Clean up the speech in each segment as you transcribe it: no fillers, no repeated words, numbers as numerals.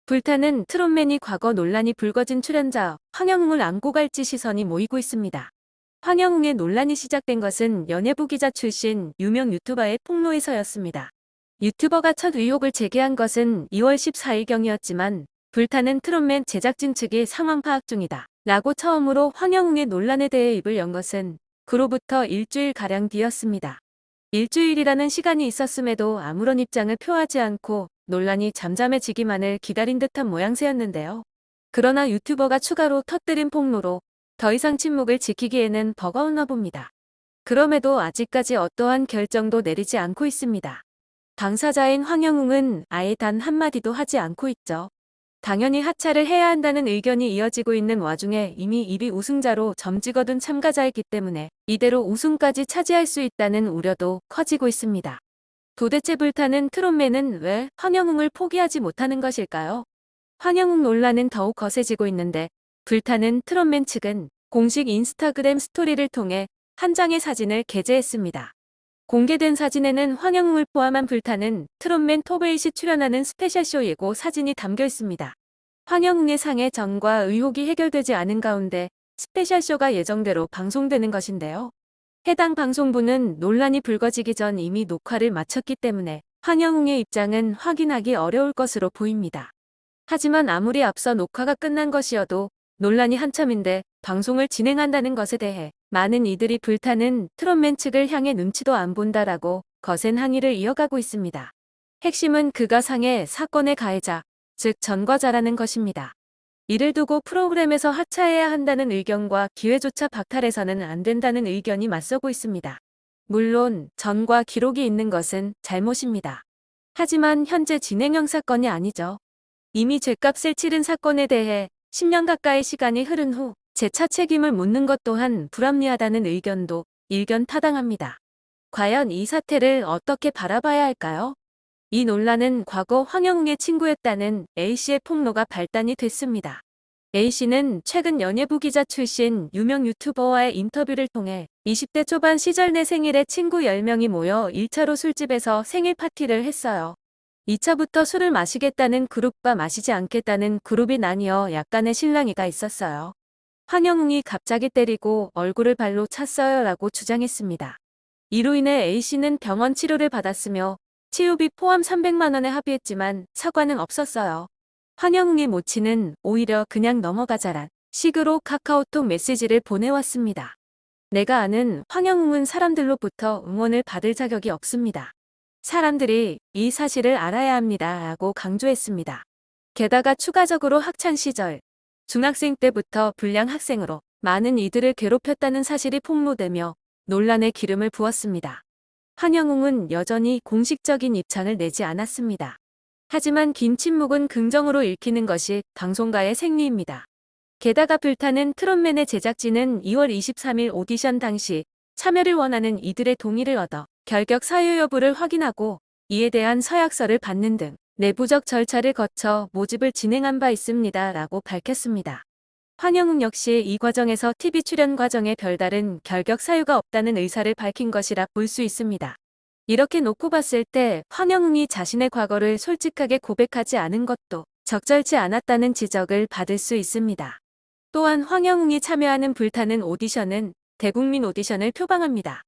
불타는 트롯맨이 과거 논란이 불거진 출연자 황영웅을 안고 갈지 시선이 모이고 있습니다. 황영웅의 논란이 시작된 것은 연예부 기자 출신 유명 유튜버의 폭로에서였습니다. 유튜버가 첫 의혹을 제기한 것은 2월 14일경이었지만 불타는 트롯맨 제작진 측이 상황 파악 중이다 라고 처음으로 황영웅의 논란에 대해 입을 연 것은 그로부터 일주일가량 뒤였습니다. 일주일이라는 시간이 있었음에도 아무런 입장을 표하지 않고 논란이 잠잠해지기만을 기다린 듯한 모양새였는데요. 그러나 유튜버가 추가로 터뜨린 폭로로 더 이상 침묵을 지키기에는 버거웠나 봅니다. 그럼에도 아직까지 어떠한 결정도 내리지 않고 있습니다. 당사자인 황영웅은 아예 단 한마디도 하지 않고 있죠. 당연히 하차를 해야 한다는 의견이 이어지고 있는 와중에 이미 입이 우승자로 점찍어둔 참가자이기 때문에 이대로 우승까지 차지할 수 있다는 우려도 커지고 있습니다. 도대체 불타는 트롯맨은 왜 황영웅을 포기하지 못하는 것일까요? 황영웅 논란은 더욱 거세지고 있는데 불타는 트롯맨 측은 공식 인스타그램 스토리를 통해 한 장의 사진을 게재했습니다. 공개된 사진에는 황영웅을 포함한 불타는 트롯맨 톱8이 출연하는 스페셜쇼 예고 사진이 담겨 있습니다. 황영웅의 상해 전과 의혹이 해결되지 않은 가운데 스페셜쇼가 예정대로 방송되는 것인데요. 해당 방송부는 논란이 불거지기 전 이미 녹화를 마쳤기 때문에 황영웅의 입장은 확인하기 어려울 것으로 보입니다. 하지만 아무리 앞서 녹화가 끝난 것이어도 논란이 한참인데 방송을 진행한다는 것에 대해 많은 이들이 불타는 트롯맨 측을 향해 눈치도 안 본다라고 거센 항의를 이어가고 있습니다. 핵심은 그가 상해 사건의 가해자, 즉 전과자라는 것입니다. 이를 두고 프로그램에서 하차해야 한다는 의견과 기회조차 박탈해서는 안 된다는 의견이 맞서고 있습니다. 물론 전과 기록이 있는 것은 잘못입니다. 하지만 현재 진행형 사건이 아니죠. 이미 죗값을 치른 사건에 대해 10년 가까이 시간이 흐른 후 재차 책임을 묻는 것 또한 불합리하다는 의견도 일견타당합니다. 과연 이 사태를 어떻게 바라봐야 할까요? 이 논란은 과거 황영웅의 친구였다는 A씨의 폭로가 발단이 됐습니다. A씨는 최근 연예부 기자 출신 유명 유튜버와의 인터뷰를 통해 20대 초반 시절 내 생일에 친구 10명이 모여 1차로 술집에서 생일 파티를 했어요. 2차부터 술을 마시겠다는 그룹과 마시지 않겠다는 그룹이 나뉘어 약간의 실랑이가 있었어요. 황영웅이 갑자기 때리고 얼굴을 발로 찼어요 라고 주장했습니다. 이로 인해 A씨는 병원 치료를 받았으며 치유비 포함 300만 원에 합의했지만 사과는 없었어요. 황영웅의 모친은 오히려 그냥 넘어가자란 식으로 카카오톡 메시지를 보내왔습니다. 내가 아는 황영웅은 사람들로부터 응원을 받을 자격이 없습니다. 사람들이 이 사실을 알아야 합니다 라고 강조했습니다. 게다가 추가적으로 학창 시절, 중학생 때부터 불량 학생으로 많은 이들을 괴롭혔다는 사실이 폭로되며 논란에 기름을 부었습니다. 황영웅은 여전히 공식적인 입장을 내지 않았습니다. 하지만 긴 침묵은 긍정으로 읽히는 것이 방송가의 생리입니다. 게다가 불타는 트롯맨의 제작진은 2월 23일 오디션 당시 참여를 원하는 이들의 동의를 얻어 결격 사유 여부를 확인하고 이에 대한 서약서를 받는 등 내부적 절차를 거쳐 모집을 진행한 바 있습니다 라고 밝혔습니다. 황영웅 역시 이 과정에서 TV 출연 과정에 별다른 결격 사유가 없다는 의사를 밝힌 것이라 볼 수 있습니다. 이렇게 놓고 봤을 때 황영웅이 자신의 과거를 솔직하게 고백하지 않은 것도 적절치 않았다는 지적을 받을 수 있습니다. 또한 황영웅이 참여하는 불타는 오디션은 대국민 오디션을 표방합니다.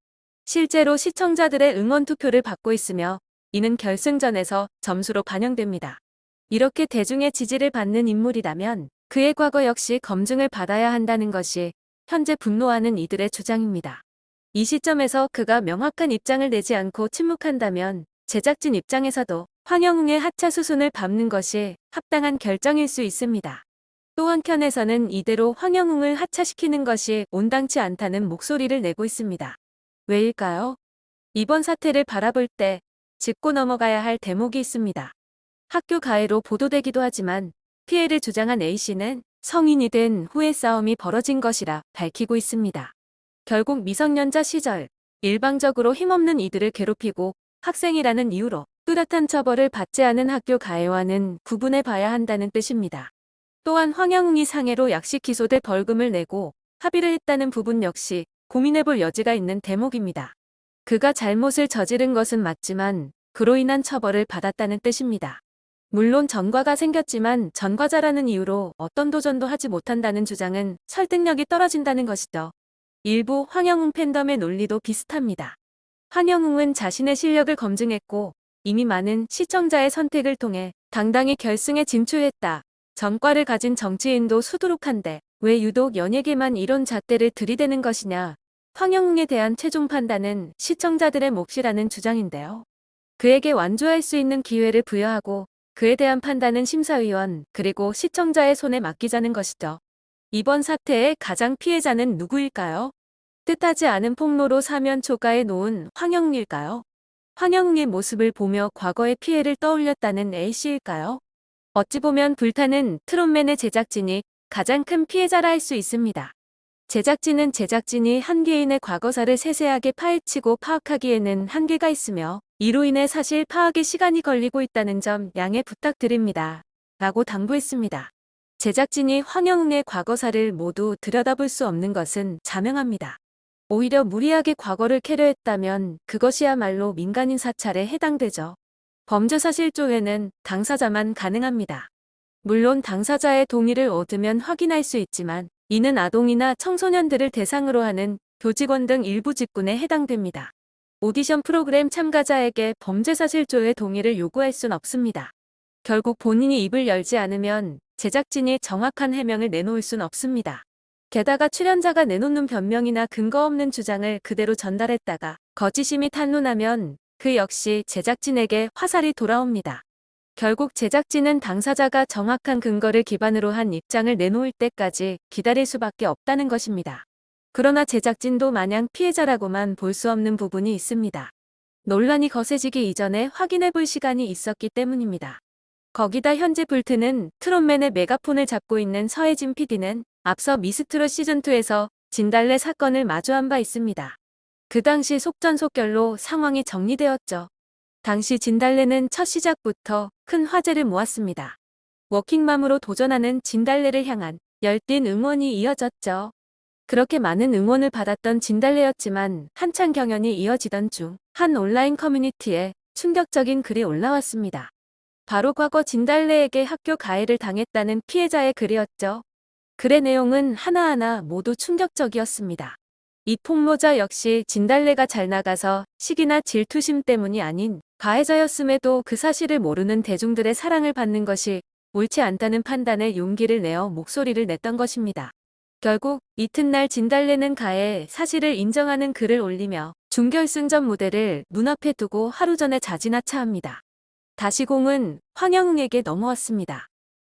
실제로 시청자들의 응원 투표를 받고 있으며 이는 결승전에서 점수로 반영됩니다. 이렇게 대중의 지지를 받는 인물이라면 그의 과거 역시 검증을 받아야 한다는 것이 현재 분노하는 이들의 주장입니다. 이 시점에서 그가 명확한 입장을 내지 않고 침묵한다면 제작진 입장에서도 황영웅의 하차 수순을 밟는 것이 합당한 결정일 수 있습니다. 또 한편에서는 이대로 황영웅을 하차시키는 것이 온당치 않다는 목소리를 내고 있습니다. 왜일까요? 이번 사태를 바라볼 때 짚고 넘어가야 할 대목이 있습니다. 학교 가해로 보도되기도 하지만 피해를 주장한 A씨는 성인이 된 후에 싸움이 벌어진 것이라 밝히고 있습니다. 결국 미성년자 시절 일방적으로 힘없는 이들을 괴롭히고 학생이라는 이유로 뚜렷한 처벌을 받지 않은 학교 가해와는 구분해 봐야 한다는 뜻입니다. 또한 황영웅이 상해로 약식 기소돼 벌금을 내고 합의를 했다는 부분 역시 고민해볼 여지가 있는 대목입니다. 그가 잘못을 저지른 것은 맞지만 그로 인한 처벌을 받았다는 뜻입니다. 물론 전과가 생겼지만 전과자라는 이유로 어떤 도전도 하지 못한다는 주장은 설득력이 떨어진다는 것이죠. 일부 황영웅 팬덤의 논리도 비슷합니다. 황영웅은 자신의 실력을 검증했고 이미 많은 시청자의 선택을 통해 당당히 결승에 진출했다. 전과를 가진 정치인도 수두룩한데 왜 유독 연예계만 이런 잣대를 들이대는 것이냐. 황영웅에 대한 최종 판단은 시청자들의 몫이라는 주장인데요. 그에게 완주할 수 있는 기회를 부여하고 그에 대한 판단은 심사위원 그리고 시청자의 손에 맡기자는 것이죠. 이번 사태의 가장 피해자는 누구일까요? 뜻하지 않은 폭로로 사면 초가에 놓은 황영웅일까요? 황영웅의 모습을 보며 과거의 피해를 떠올렸다는 A씨일까요? 어찌 보면 불타는 트롯맨의 제작진이 가장 큰 피해자라 할 수 있습니다. 제작진은 제작진이 한 개인의 과거사를 세세하게 파헤치고 파악하기에는 한계가 있으며 이로 인해 사실 파악에 시간이 걸리고 있다는 점 양해 부탁드립니다. 라고 당부했습니다. 제작진이 황영웅의 과거사를 모두 들여다볼 수 없는 것은 자명합니다. 오히려 무리하게 과거를 캐려 했다면 그것이야말로 민간인 사찰에 해당되죠. 범죄사실조회는 당사자만 가능합니다. 물론 당사자의 동의를 얻으면 확인할 수 있지만 이는 아동이나 청소년들을 대상으로 하는 교직원 등 일부 직군에 해당됩니다. 오디션 프로그램 참가자에게 범죄사실조회 동의를 요구할 순 없습니다. 결국 본인이 입을 열지 않으면 제작진이 정확한 해명을 내놓을 순 없습니다. 게다가 출연자가 내놓는 변명이나 근거 없는 주장을 그대로 전달했다가 거짓임이 탄로나면 그 역시 제작진에게 화살이 돌아옵니다. 결국 제작진은 당사자가 정확한 근거를 기반으로 한 입장을 내놓을 때까지 기다릴 수밖에 없다는 것입니다. 그러나 제작진도 마냥 피해자라고만 볼 수 없는 부분이 있습니다. 논란이 거세지기 이전에 확인해 볼 시간이 있었기 때문입니다. 거기다 현재 불트는 트롯맨의 메가폰을 잡고 있는 서혜진 PD는 앞서 미스트롯 시즌2에서 진달래 사건을 마주한 바 있습니다. 그 당시 속전속결로 상황이 정리되었죠. 당시 진달래는 첫 시작부터 큰 화제를 모았습니다. 워킹맘으로 도전하는 진달래를 향한 열띤 응원이 이어졌죠. 그렇게 많은 응원을 받았던 진달래였지만 한창 경연이 이어지던 중 한 온라인 커뮤니티에 충격적인 글이 올라왔습니다. 바로 과거 진달래에게 학교 가해를 당했다는 피해자의 글이었죠. 글의 내용은 하나하나 모두 충격적이었습니다. 이 폭로자 역시 진달래가 잘 나가서 시기나 질투심 때문이 아닌 가해자였음에도 그 사실을 모르는 대중들의 사랑을 받는 것이 옳지 않다는 판단에 용기를 내어 목소리를 냈던 것입니다. 결국 이튿날 진달래는 가해 사실을 인정하는 글을 올리며 준결승전 무대를 눈앞에 두고 하루 전에 자진하차합니다. 다시 공은 황영웅에게 넘어왔습니다.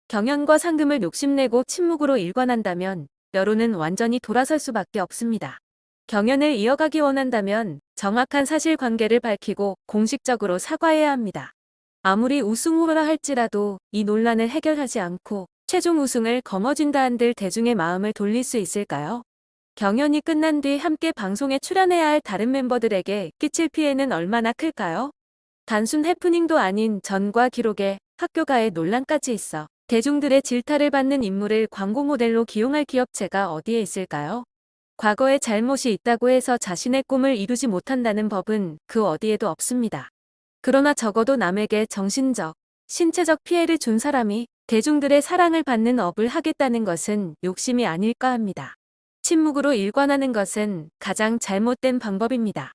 경연과 상금을 욕심내고 침묵으로 일관한다면 여론은 완전히 돌아설 수밖에 없습니다. 경연을 이어가기 원한다면 정확한 사실관계를 밝히고 공식적으로 사과해야 합니다. 아무리 우승 후보라 할지라도 이 논란을 해결하지 않고 최종 우승을 거머쥔다 한들 대중의 마음을 돌릴 수 있을까요? 경연이 끝난 뒤 함께 방송에 출연해야 할 다른 멤버들에게 끼칠 피해는 얼마나 클까요? 단순 해프닝도 아닌 전과 기록에 학교 가해 논란까지 있어 대중들의 질타를 받는 인물을 광고 모델로 기용할 기업체가 어디에 있을까요? 과거에 잘못이 있다고 해서 자신의 꿈을 이루지 못한다는 법은 그 어디에도 없습니다. 그러나 적어도 남에게 정신적, 신체적 피해를 준 사람이 대중들의 사랑을 받는 업을 하겠다는 것은 욕심이 아닐까 합니다. 침묵으로 일관하는 것은 가장 잘못된 방법입니다.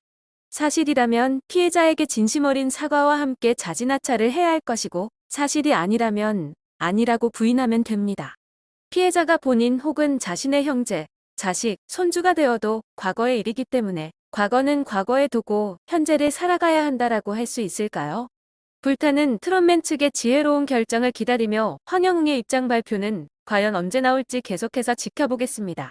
사실이라면 피해자에게 진심 어린 사과와 함께 자진하차를 해야 할 것이고 사실이 아니라면 아니라고 부인하면 됩니다. 피해자가 본인 혹은 자신의 형제, 자식, 손주가 되어도 과거의 일이기 때문에 과거는 과거에 두고 현재를 살아가야 한다라고 할 수 있을까요? 불타는 트롯맨 측의 지혜로운 결정을 기다리며 황영웅의 입장 발표는 과연 언제 나올지 계속해서 지켜보겠습니다.